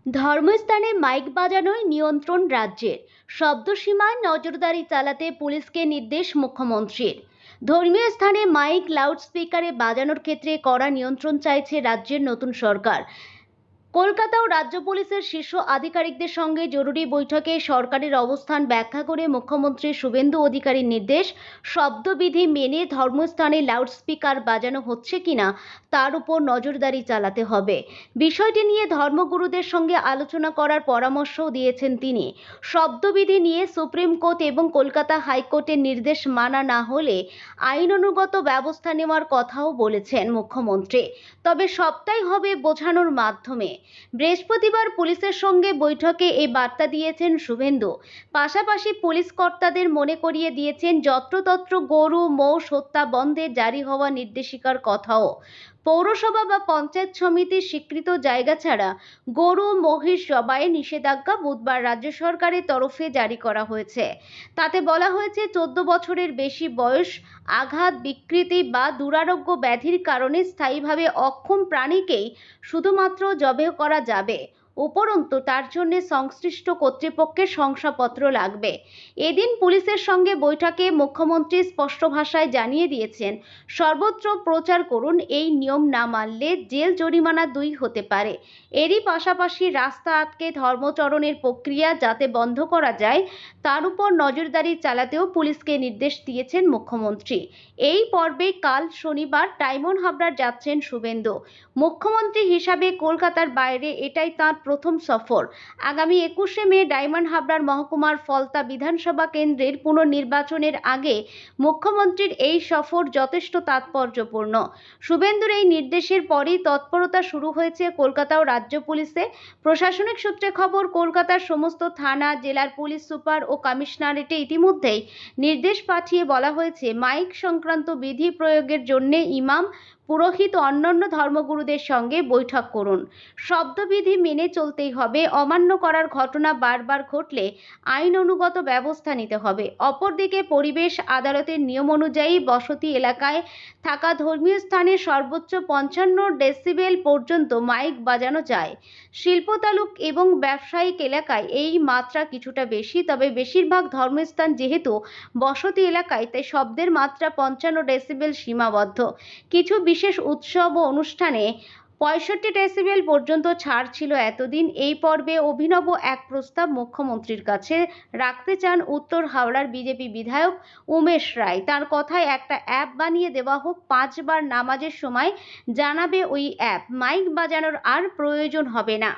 ধর্মস্থানে mic বাজানোয় নিয়ন্ত্রণ রাজ্যের। শব্দসীমায় নজরদারি চালাতে পুলিশকে নির্দেশ মুখ্যমন্ত্রীর। ধর্মীয় স্থানে মাইক লাউডস্পিকারে বাজানোর ক্ষেত্রে কড়া নিয়ন্ত্রণ চাইছে রাজ্যের নতুন সরকার। কলকাতা ও রাজ্য পুলিশের শীর্ষ আধিকারিকদের সঙ্গে জরুরি বৈঠকে সরকারের অবস্থান ব্যাখ্যা করে মুখ্যমন্ত্রী শুভেন্দু অধিকারীর নির্দেশ, শব্দবিধি মেনে ধর্মস্থানে লাউডস্পিকার বাজানো হচ্ছে কিনা তার উপর নজরদারি চালাতে হবে। বিষয়টি নিয়ে ধর্মগুরুদের সঙ্গে আলোচনা করার পরামর্শও দিয়েছেন তিনি। শব্দবিধি নিয়ে সুপ্রিম কোর্ট এবং কলকাতা হাইকোর্টের নির্দেশ মানা না হলে আইনানুগত ব্যবস্থা নেওয়ার কথাও বলেছেন মুখ্যমন্ত্রী, তবে সবটাই হবে বোঝানোর মাধ্যমে। বৃহস্পতিবার পুলিশের সঙ্গে বৈঠকে এই বার্তা দিয়েছেন শুভেন্দু। পাশাপাশি পুলিশ কর্তাদের মনে করিয়ে দিয়েছেন যত্রতত্র গরু মোষ হত্যা বন্ধে জারি হওয়া নির্দেশিকার কথাও। পৌরসভা বা পঞ্চায়েত সমিতির স্বীকৃত জায়গা ছাড়া গরু মহিষ জবাইয়ে নিষেধাজ্ঞা বুধবার রাজ্য সরকারের তরফে জারি করা হয়েছে। তাতে বলা হয়েছে 14 বছরের বেশি বয়স, আঘাত, বিকৃতি বা দুরারোগ্য ব্যাধির কারণে স্থায়ীভাবে অক্ষম প্রাণীকেই শুধুমাত্র জবেহ করা যাবে। উপরন্তু তার জন্য সংশ্লিষ্ট কর্তৃপক্ষের শংসাপত্র লাগবে। এদিন পুলিশের সঙ্গে বৈঠকে মুখ্যমন্ত্রী স্পষ্ট ভাষায় জানিয়ে দিয়েছেন, সর্বত্র প্রচার করুন, এই নিয়ম না মানলে জেল জরিমানা 2 হতে পারে। এরই পাশাপাশি রাস্তা আটকে ধর্মচরণের প্রক্রিয়া যাতে বন্ধ করা যায় তার উপর নজরদারি চালাতেও পুলিশকে নির্দেশ দিয়েছেন মুখ্যমন্ত্রী। এই পর্বে কাল শনিবার ডায়মন্ড হাবড়া যাচ্ছেন শুভেন্দু। মুখ্যমন্ত্রী হিসাবে কলকাতার বাইরে এটাই তাঁর প্রথম সফর। আগামী 21শে মে ডায়মন্ড হাবড়ার মহকুমার ফলতা বিধানসভা কেন্দ্রের পুনর্নির্বাচনের আগে মুখ্যমন্ত্রীর এই সফর যথেষ্ট তাৎপর্যপূর্ণ। শুভেন্দুর এই নির্দেশের পরই তৎপরতা শুরু হয়েছে কলকাতা ও রাজ্য পুলিশে। প্রশাসনিক সূত্রে খবর, কলকাতার সমস্ত থানা, জেলার পুলিশ সুপার ও কমিশনারেটে ইতিমধ্যেই নির্দেশ পাঠিয়ে বলা হয়েছে, মাইক সংক্রান্ত বিধি প্রয়োগের জন্য ইমাম, পুরোহিত ও অন্যান্য ধর্মগুরুদের সঙ্গে বৈঠক করুন। শব্দবিধি মেনে চলতেই হবে। অমান্য করার ঘটনা বারবার ঘটলে আইন অনুগত ব্যবস্থা নিতে হবে। অপরদিকে পরিবেশ আদালতের নিয়ম অনুযায়ী বসতি এলাকায় থাকা ধর্মীয় স্থানে সর্বোচ্চ 55 ডেসিবেল পর্যন্ত মাইক বাজানো যায়। শিল্পতালুক এবং ব্যবসায়িক এলাকায় এই মাত্রা কিছুটা বেশি, তবে বেশিরভাগ ধর্মস্থান যেহেতু বসতি এলাকায়, তাই শব্দের মাত্রা 55 ডেসিবেল সীমাবদ্ধ। কিছু বিশেষ উৎসব ও অনুষ্ঠানে 65 ডেসিবেল পর্যন্ত ছাড় ছিল এতদিন। এই পর্বে অভিনব এক প্রস্তাব মুখ্যমন্ত্রীর কাছে রাখতে চান উত্তর হাওড়ার বিজেপি বিধায়ক উমেশ রায়। তার কথায় একটা অ্যাপ বানিয়ে দেওয়া হোক, 5 বার নামাজের সময় জানাবে ওই অ্যাপ, মাইক বাজানোর আর প্রয়োজন হবে না।